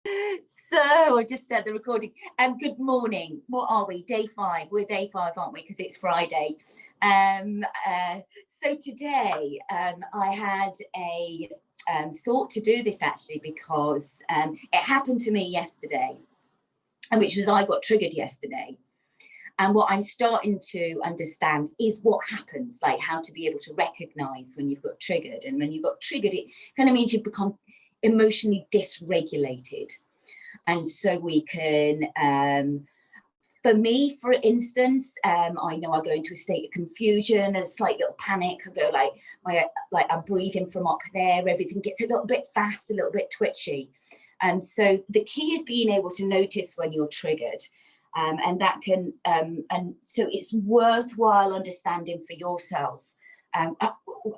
So I just said the recording. Good morning. What are we? Day 5. We're day 5, aren't we? Because it's Friday. So today I had a thought to do this actually because it happened to me yesterday, and which was I got triggered yesterday. And what I'm starting to understand is what happens, like how to be able to recognize when you've got triggered. And when you've got triggered, it kind of means you've become emotionally dysregulated. And so we can, for me, for instance, I know I go into a state of confusion, a slight little panic. I go like I'm breathing from up there. Everything gets a little bit fast, a little bit twitchy. And so the key is being able to notice when you're triggered. And that can, and so it's worthwhile understanding for yourself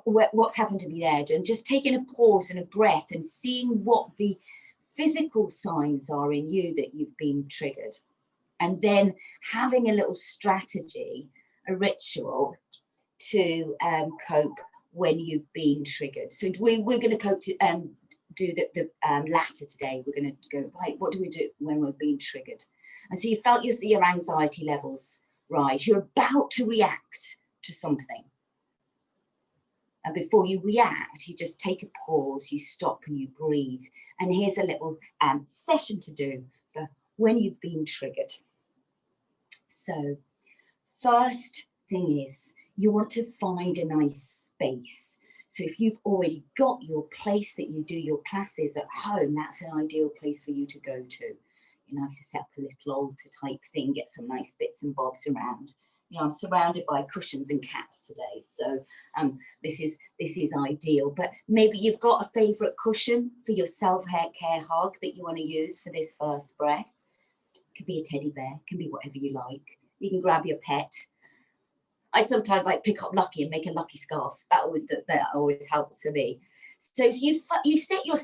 what's happened to me there, and just taking a pause and a breath and seeing what the physical signs are in you that you've been triggered, and then having a little strategy, a ritual to cope when you've been triggered. So we're going to cope to do the latter today. We're going to go, right, what do we do when we're being triggered? And so you felt your anxiety levels rise. You're about to react to something. And before you react, you just take a pause, you stop and you breathe. And here's a little session to do for when you've been triggered. So first thing is you want to find a nice space. So if you've already got your place that you do your classes at home, that's an ideal place for you to go to. You know, to set up a little altar type thing, get some nice bits and bobs around. You know, I'm surrounded by cushions and cats today, so this is ideal. But maybe you've got a favourite cushion for your self-care hug that you want to use for this first breath. It could be a teddy bear, it can be whatever you like. You can grab your pet. I sometimes like pick up Lucky and make a Lucky scarf. That always helps for me. So you set your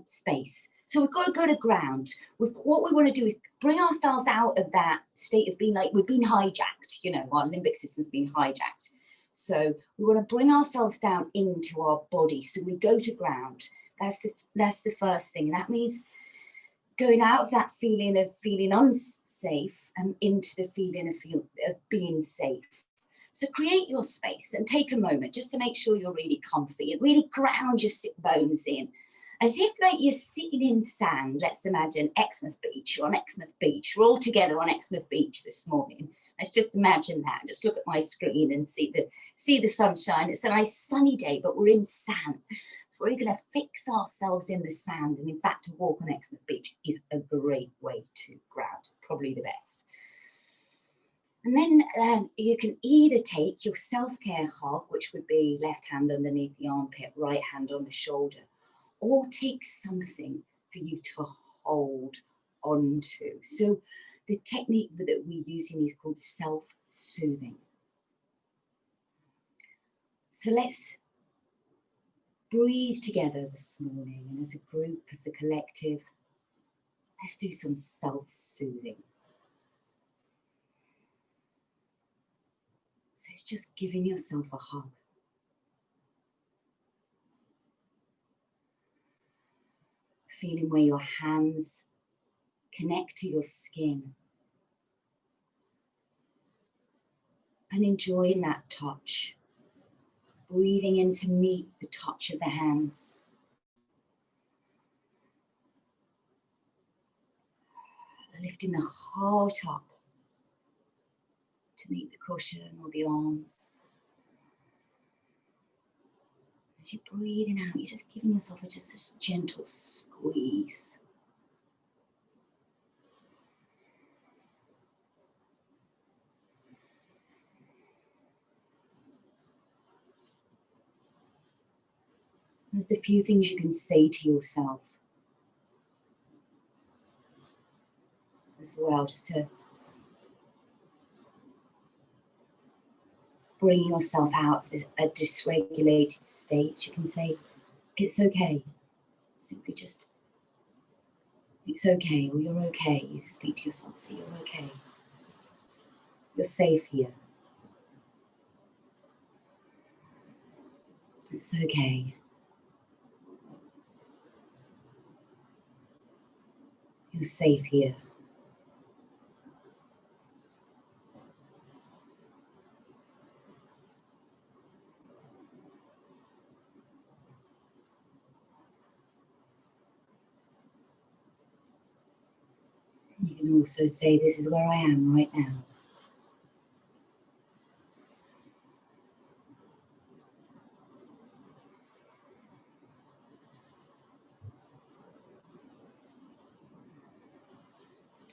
space. So we've got to go to ground. What we want to do is bring ourselves out of that state of being like we've been hijacked, you know, our limbic system's been hijacked. So we want to bring ourselves down into our body. So we go to ground. That's the first thing. That means going out of that feeling of feeling unsafe and into the feeling of being safe. So create your space and take a moment just to make sure you're really comfy and really ground your sit bones in. As if like you're sitting in sand. Let's imagine Exmouth Beach. You're on Exmouth Beach. We're all together on Exmouth Beach this morning. Let's just imagine that. Just look at my screen and see the sunshine. It's a nice sunny day, but we're in sand. So we're going to fix ourselves in the sand. And in fact, to walk on Exmouth Beach is a great way to ground, probably the best. And then you can either take your self-care hug, which would be left hand underneath the armpit, right hand on the shoulder, or take something for you to hold on to. So the technique that we're using is called self-soothing. So let's breathe together this morning, and as a group, as a collective, let's do some self-soothing. So it's just giving yourself a hug. Feeling where your hands connect to your skin. And enjoying that touch. Breathing in to meet the touch of the hands. Lifting the heart up to meet the cushion or the arms. As you're breathing out, you're just giving yourself just this gentle squeeze. There's a few things you can say to yourself as well, just to bring yourself out of a dysregulated state. You can say, it's okay. Simply just, it's okay, or you're okay. You can speak to yourself, say you're okay. You're safe here. It's okay. You're safe here. You can also say, this is where I am right now.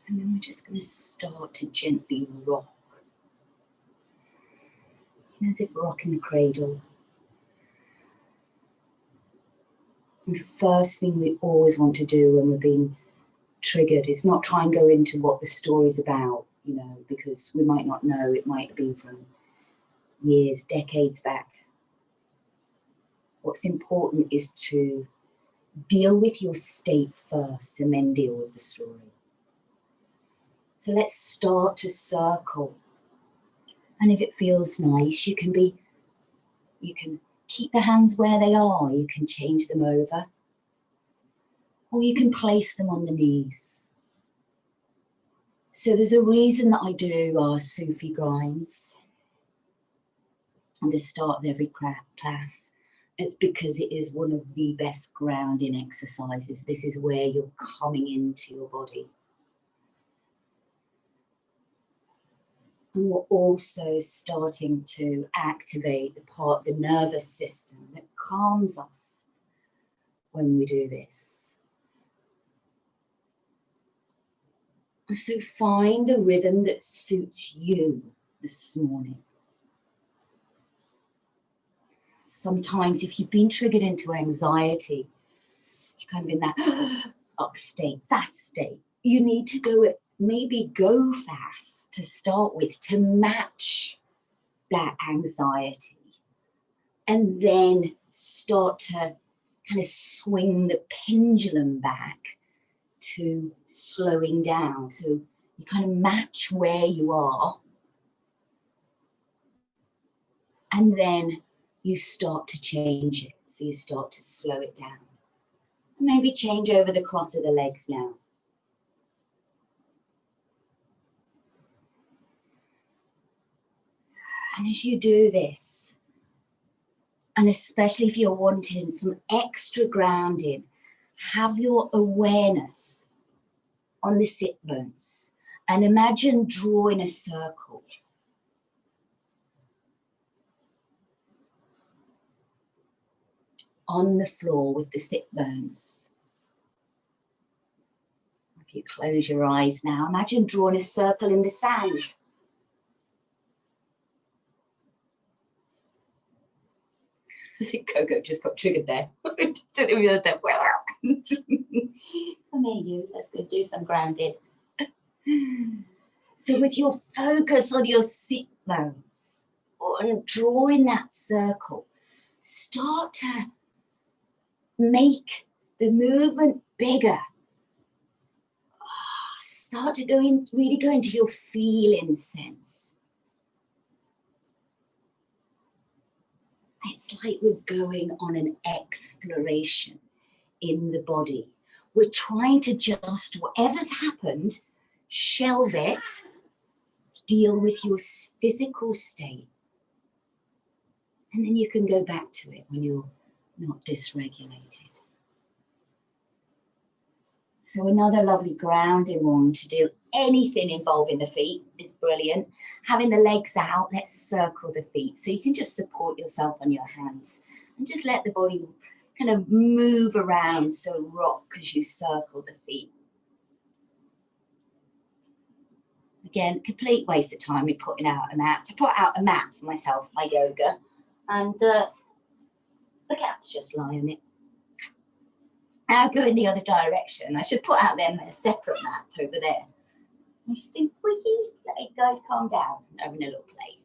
And then we're just going to start to gently rock. As if rocking the cradle. The first thing we always want to do when we're being triggered is not try and go into what the story's about, you know, because we might not know. It might have been from years, decades back. What's important is to deal with your state first and then deal with the story. So let's start to circle. And if it feels nice, you can keep the hands where they are. You can change them over. Or you can place them on the knees. So there's a reason that I do our Sufi grinds at the start of every class. It's because it is one of the best grounding exercises. This is where you're coming into your body. And we're also starting to activate the part of the nervous system that calms us when we do this. So find the rhythm that suits you this morning. Sometimes if you've been triggered into anxiety, you're kind of in that up state, fast state. You need to maybe go fast to start with to match that anxiety. And then start to kind of swing the pendulum back to slowing down. So you kind of match where you are. And then you start to change it. So you start to slow it down. Maybe change over the cross of the legs now. And as you do this, and especially if you're wanting some extra grounding, have your awareness on the sit bones and imagine drawing a circle. On the floor with the sit bones. If you close your eyes now, imagine drawing a circle in the sand. I think Coco just got triggered there. Don't know if you heard that. Come here, you. Let's go do some grounding. So with your focus on your sit bones, on drawing that circle, start to make the movement bigger. Start to really go into your feeling sense. It's like we're going on an exploration in the body. We're trying to just, whatever's happened, shelve it, deal with your physical state. And then you can go back to it when you're not dysregulated. So another lovely grounding one to do anything involving the feet is brilliant. Having the legs out, let's circle the feet. So you can just support yourself on your hands and just let the body kind of move around, so rock as you circle the feet. Again, complete waste of time in putting out a mat. To put out a mat for myself, my yoga, and the cat's just lie on it. I'll go in the other direction. I should put out them a separate mat over there. I just think, will you guys calm down? Having a little play.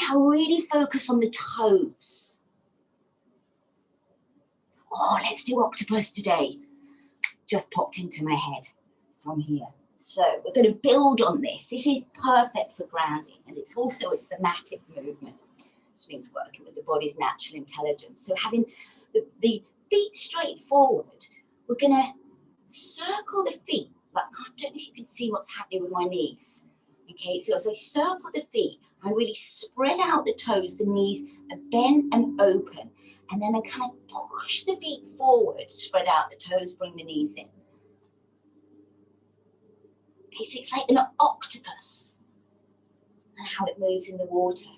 Now really focus on the toes. Oh, let's do octopus today. Just popped into my head from here. So we're going to build on this. This is perfect for grounding, and it's also a somatic movement, which means working with the body's natural intelligence. So having the feet straight forward, we're going to circle the feet. But I don't know if you can see what's happening with my knees. Okay, so as I circle the feet, I really spread out the toes, the knees are bent and open. And then I kind of push the feet forward, spread out the toes, bring the knees in. Okay, so it's like an octopus and how it moves in the water.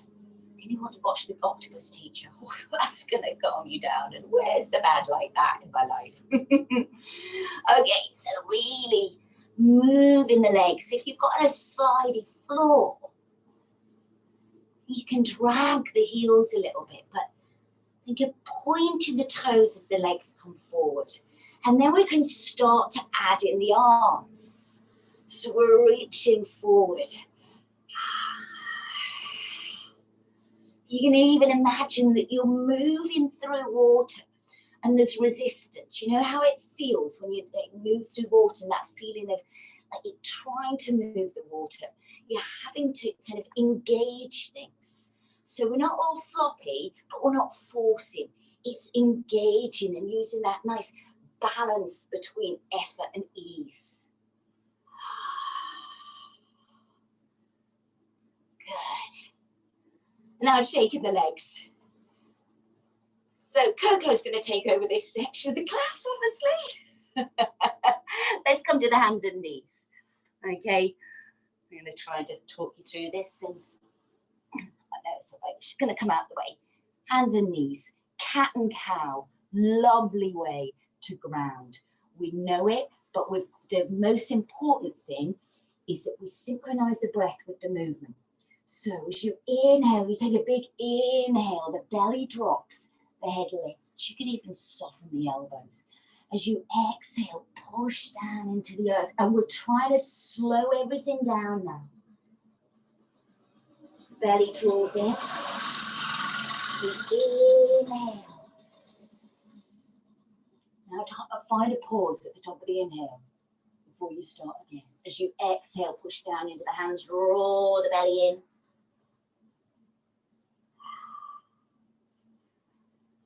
Anyone watch The Octopus Teacher? Oh, that's going to calm you down. And where's the bad like that in my life? Okay, so really moving the legs. If you've got a slidey floor, you can drag the heels a little bit, but think of pointing the toes as the legs come forward. And then we can start to add in the arms. So we're reaching forward. You can even imagine that you're moving through water and there's resistance. You know how it feels when you move through water, and that feeling of like you're trying to move the water. You're having to kind of engage things. So we're not all floppy, but we're not forcing. It's engaging and using that nice balance between effort and ease. Good. Now shaking the legs. So Coco's going to take over this section of the class, obviously. Let's come to the hands and knees. Okay, I'm going to try and just talk you through this since I know it's like she's going to come out the way. Hands and knees, cat and cow, lovely way to ground. We know it, but with the most important thing is that we synchronize the breath with the movement. So as you inhale, you take a big inhale, the belly drops, the head lifts. You can even soften the elbows. As you exhale, push down into the earth. And we're trying to slow everything down now. Belly draws in. Inhale. Now find a pause at the top of the inhale before you start again. As you exhale, push down into the hands, draw the belly in.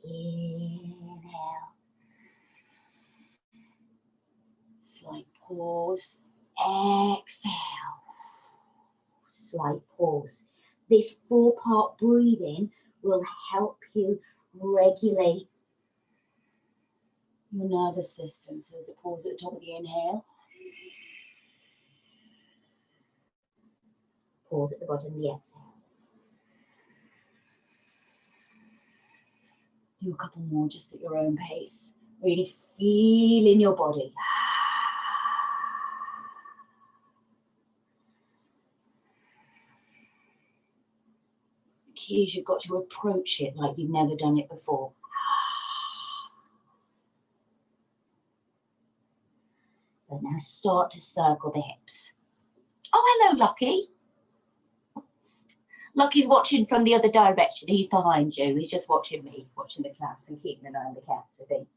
Inhale. Slight pause. Exhale. Slight pause. This 4-part breathing will help you regulate your nervous system. So there's a pause at the top of the inhale. Pause at the bottom of the exhale. Do a couple more just at your own pace. Really feel in your body. The key is you've got to approach it like you've never done it before. And now start to circle the hips. Oh, hello, Lucky. Lucky's watching from the other direction. He's behind you. He's just watching me, watching the class and keeping an eye on the cats, I think.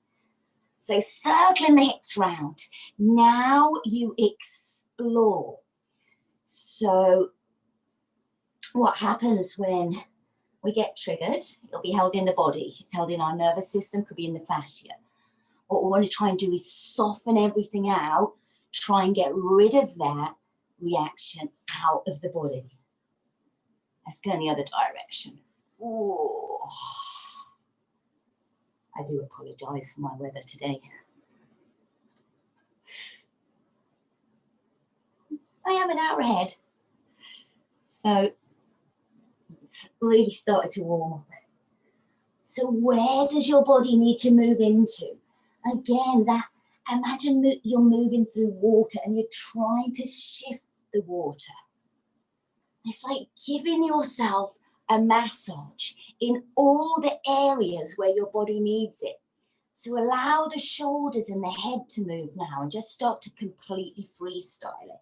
So circling the hips round. Now you explore. So what happens when we get triggered? It'll be held in the body. It's held in our nervous system, could be in the fascia. What we want to try and do is soften everything out, try and get rid of that reaction out of the body. Let's go in the other direction. Oh, I do apologise for my weather today. I am an hour ahead. So it's really started to warm up. So where does your body need to move into? Again, imagine that you're moving through water and you're trying to shift the water. It's like giving yourself a massage in all the areas where your body needs it. So allow the shoulders and the head to move now and just start to completely freestyle it.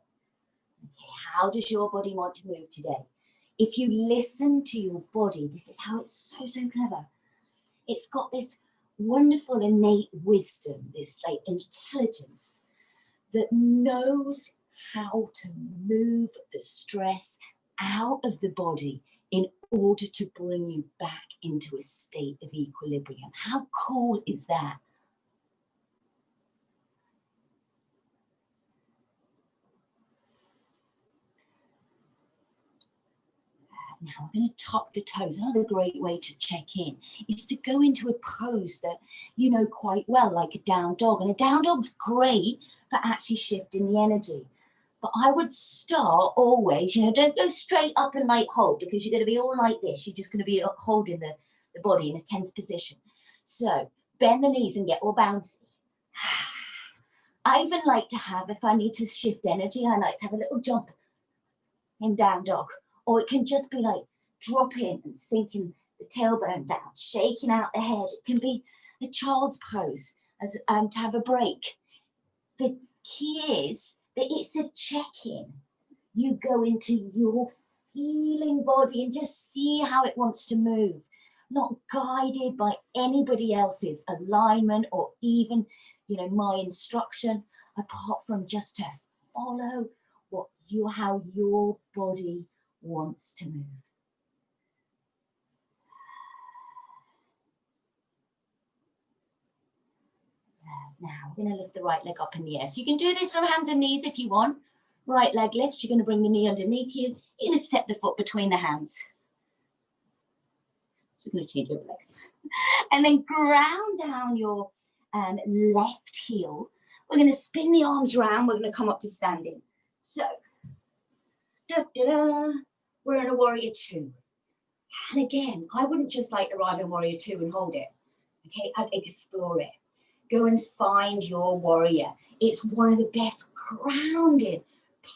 Okay, how does your body want to move today? If you listen to your body, this is how it's so clever. It's got this wonderful innate wisdom, this like intelligence that knows how to move the stress out of the body in order to bring you back into a state of equilibrium. How cool is that? Now we're going to tuck the toes. Another great way to check in is to go into a pose that you know quite well, like a down dog. And a down dog's great for actually shifting the energy. But I would start always, you know, don't go straight up and like hold, because you're going to be all like this. You're just going to be holding the body in a tense position. So bend the knees and get all bouncy. I even like to have, if I need to shift energy, I like to have a little jump in down dog. Or it can just be like dropping and sinking the tailbone down, shaking out the head. It can be a child's pose as to have a break. The key is that it's a check-in. You go into your feeling body and just see how it wants to move, not guided by anybody else's alignment or even, you know, my instruction, apart from just to follow how your body wants to move. Now we're going to lift the right leg up in the air. So you can do this from hands and knees if you want. Right leg lifts. You're going to bring the knee underneath you. You're going to step the foot between the hands. So going to change your legs. And then ground down your left heel. We're going to spin the arms around. We're going to come up to standing. So, we're in a warrior two. And again, I wouldn't just like arrive in warrior two and hold it. Okay, I'd explore it. Go and find your warrior. It's one of the best grounded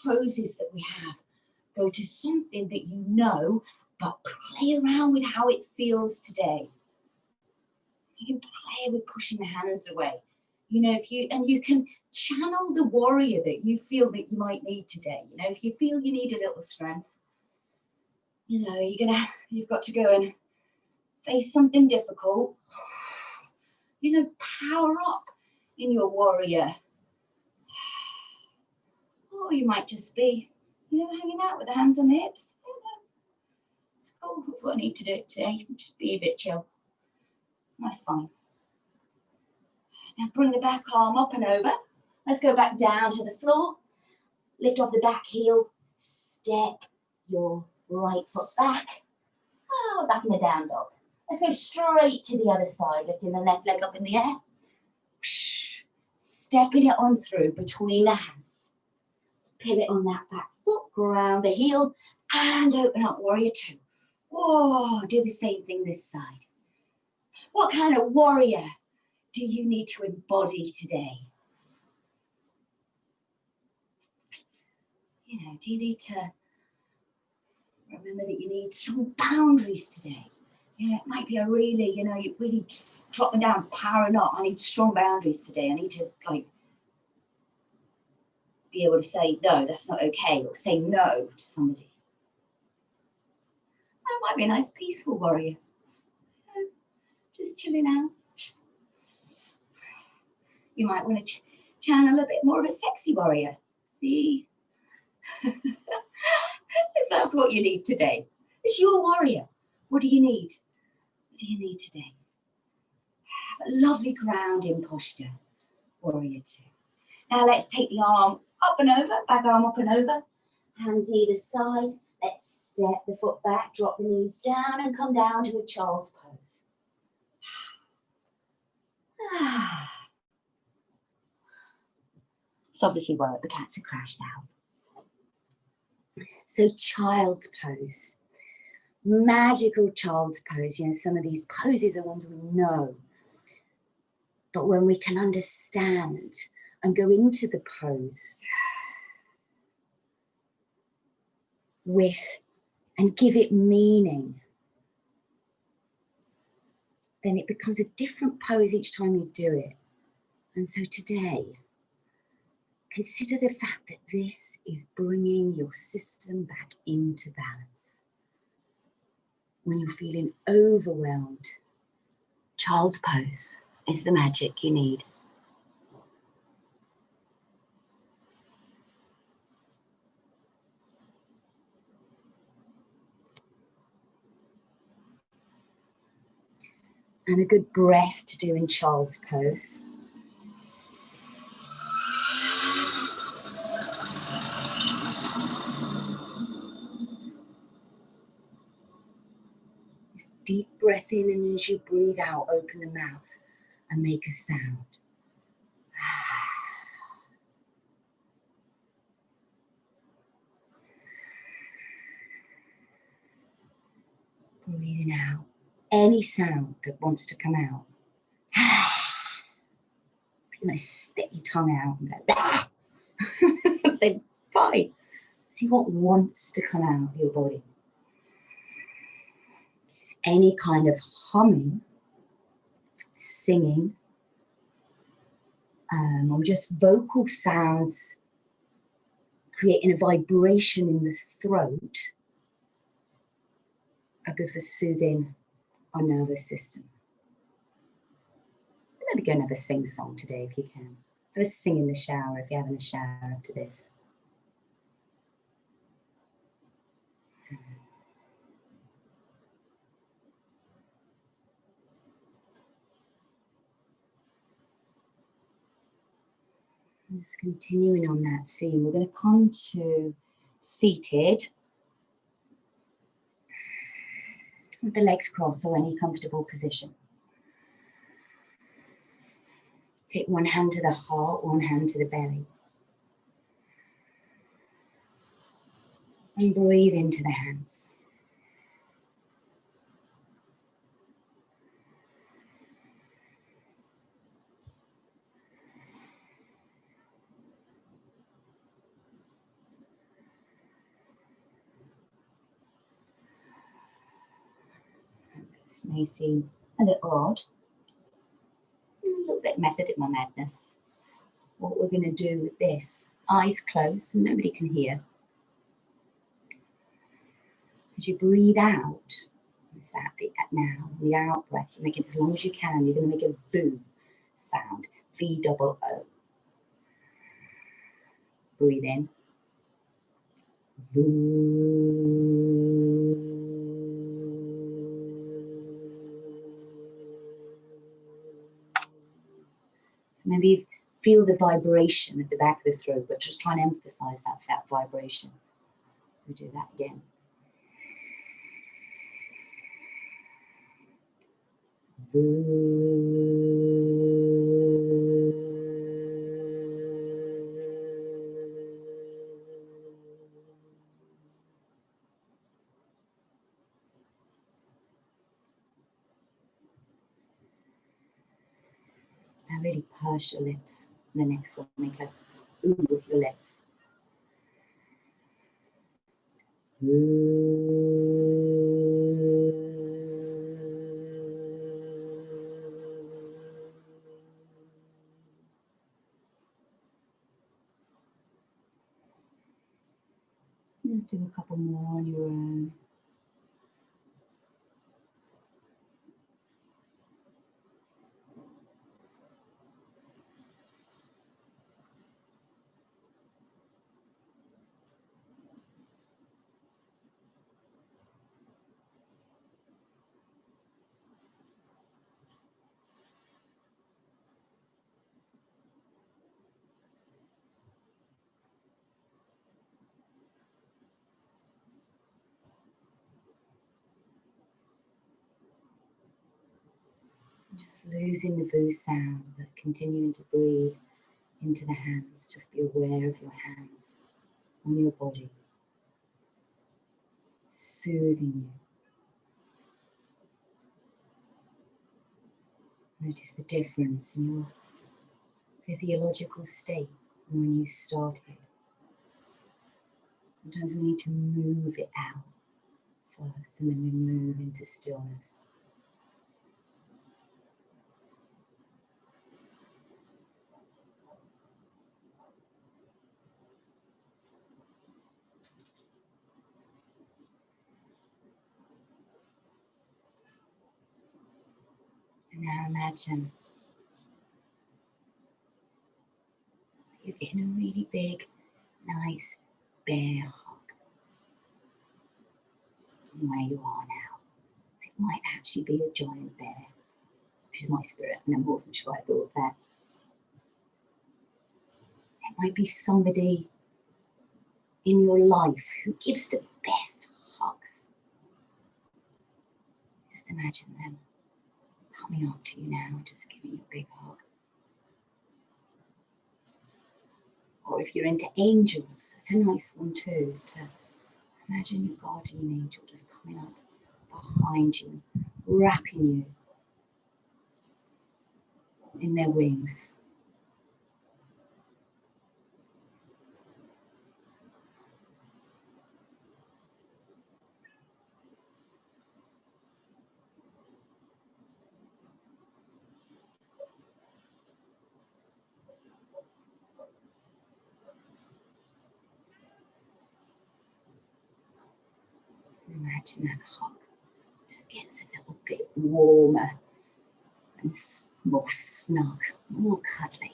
poses that we have. Go to something that you know, but play around with how it feels today. You can play with pushing the hands away. You know, you can channel the warrior that you feel that you might need today. You know, if you feel you need a little strength, you know, you've got to go and face something difficult. You know, power up in your warrior. Or you might just be, you know, hanging out with the hands on the hips. You know, it's cool. That's what I need to do today. Just be a bit chill. That's fine. Now bring the back arm up and over. Let's go back down to the floor. Lift off the back heel. Step your right foot back. Oh, back in the down dog. Let's go straight to the other side, lifting the left leg up in the air. Stepping it on through between the hands. Pivot on that back foot, ground the heel, and open up, warrior two. Whoa, do the same thing this side. What kind of warrior do you need to embody today? You know, do you need to remember that you need strong boundaries today? You know, it might be a really, you know, you're really dropping down, powering up. I need strong boundaries today. I need to, like, be able to say, no, that's not okay, or say no to somebody. That might be a nice peaceful warrior. You know, just chilling out. You might want to channel a bit more of a sexy warrior. See? If that's what you need today. It's your warrior. What do you need? What do you need today? A lovely grounding posture. Warrior two. Now let's take the arm up and over, back arm up and over. Hands either side. Let's step the foot back, drop the knees down and come down to a child's pose. It's obviously worked. The cats have crashed out. So child's pose. Magical child's pose. You know, some of these poses are ones we know. But when we can understand and go into the pose with and give it meaning, then it becomes a different pose each time you do it. And so today, consider the fact that this is bringing your system back into balance. When you're feeling overwhelmed, child's pose is the magic you need. And a good breath to do in child's pose. deep breath in, and as you breathe out, open the mouth and make a sound. Breathing out any sound that wants to come out. If you want to stick your tongue out and go, then fine. See what wants to come out of your body. Any kind of humming, singing, or just vocal sounds creating a vibration in the throat are good for soothing our nervous system. Maybe go and have a sing song today if you can. Have a sing in the shower if you're having a shower after this. Just continuing on that theme, we're going to come to seated with the legs crossed or any comfortable position. Take one hand to the heart, one hand to the belly. And breathe into the hands. This may seem a little odd, a little bit method in my madness. What we're going to do with this, eyes closed so nobody can hear. As you breathe out, it's at now, the out breath, you make it as long as you can, you're going to make a VOO sound, V-O-O. Breathe in. VOO. Maybe feel the vibration at the back of the throat, but just try and emphasize that vibration. So do that again. Now really purse your lips. The next one, make a ooh with your lips. Just do a couple more on your own. Just losing the VOO sound, but continuing to breathe into the hands. Just be aware of your hands on your body, soothing you. Notice the difference in your physiological state from when you started. Sometimes we need to move it out first, and then we move into stillness. And now imagine you're getting a really big, nice bear hug. And where you are now, it might actually be a giant bear, which is my spirit, and I'm more than sure I thought of that. It might be somebody in your life who gives the best hugs. Just imagine them coming up to you now, just giving you a big hug. Or if you're into angels, it's a nice one too, is to imagine your guardian angel just coming up behind you, wrapping you in their wings. Imagine that hug just gets a little bit warmer and more snug, more cuddly.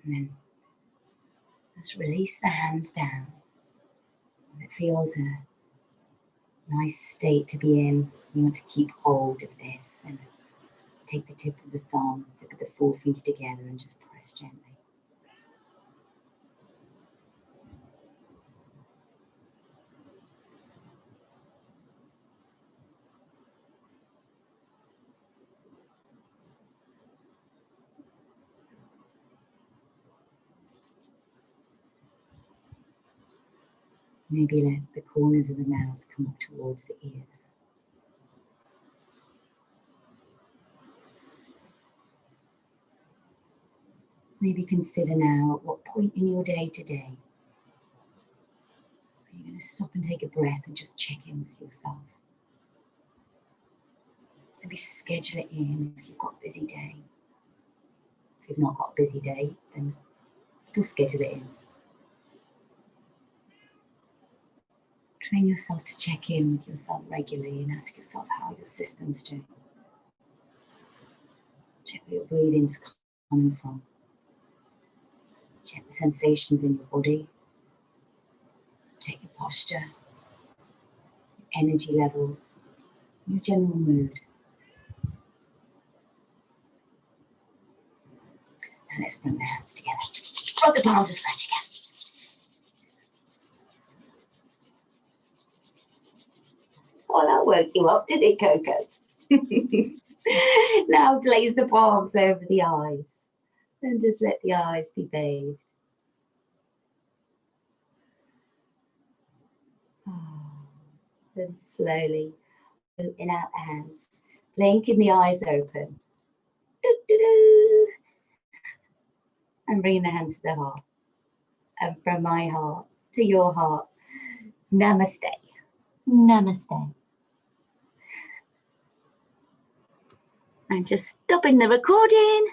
And then let's release the hands down. It feels a nice state to be in. You want to keep hold of this, and take the tip of the thumb, tip of the forefinger together and just press gently. Maybe let the corners of the mouth come up towards the ears. Maybe consider now at what point in your day today are you going to stop and take a breath and just check in with yourself. Maybe schedule it in if you've got a busy day. If you've not got a busy day, then still schedule it in. Train yourself to check in with yourself regularly and ask yourself how your system's doing. Check where your breathing's coming from. Check the sensations in your body. Check your posture, your energy levels, your general mood. Now let's bring the hands together. Rub the palms as much as you can. Well, that woke you up, did it, Coco? Now place the palms over the eyes and just let the eyes be bathed. Then slowly open out the hands, blinking the eyes open. Doo-doo-doo. And bring the hands to the heart. And from my heart to your heart, namaste. Namaste. And just stopping the recording.